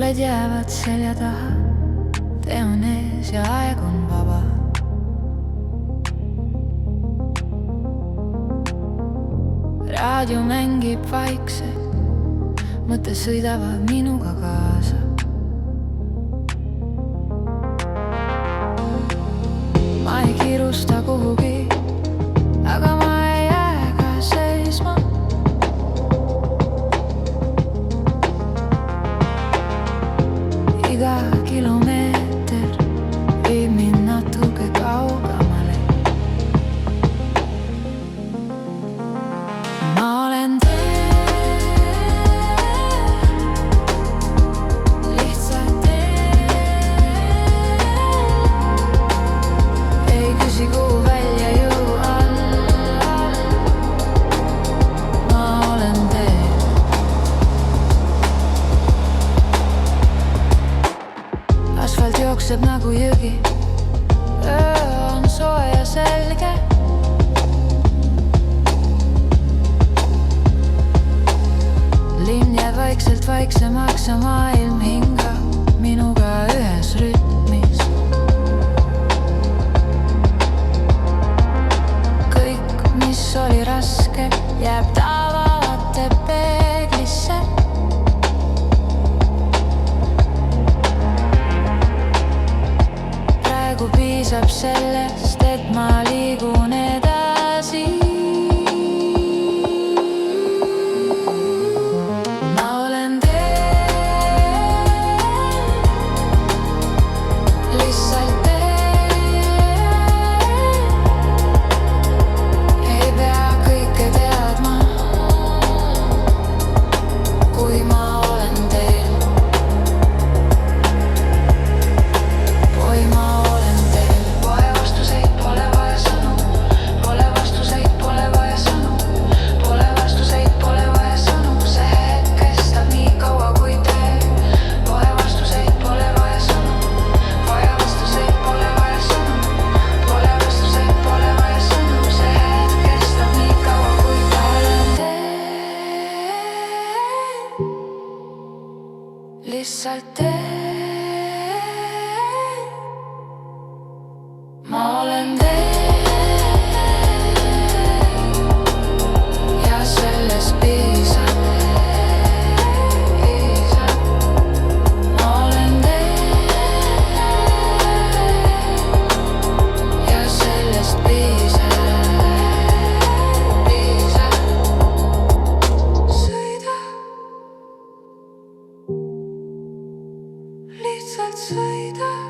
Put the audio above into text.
unistused jäävad selja taha, tee on ees ja aeg on vaba. Raadio mängib vaikselt, mõtted sõidavad minuga kaasa. Ma ei kiirusta kuhugi, aga ma ei jää ka seisma. Iga kilomeeter viib mind natuke kaugemale. Ma olen lihtsalt ei küsi, kuhu välja jõuan. Ma olen asfalt jookseb nagu jõgi, öö on soe ja selge. Linn jääb vaikselt vaiksemaks ja maailm hingab minuga ühes rütmis. Kõik, mis oli raske, jääb taevavate peeglisse. Praegu piisab sellest, et ma liigun edasi. Ma olen lihtsalt ei pea kõike teadma, kui ma olen teel. Kui ma olen teel, pole vastuseid, pole vaja sõnu. Pole vastuseid, pole vaja sõnu. Pole vastuseid, pole vaja sõnu. See hetk kestab nii kaua kui teel. Pole vastuseid, pole vaja sõnu. Vaja vastuseid, pole vaja sõnu. Pole vastuseid, pole vaja sõnu. See hetk kestab nii kaua kui teel. Lihtsalt teel. Ma olen ja sellest piisab. Ma olen ja sellest piisab. Sõida, lihtsalt sõida.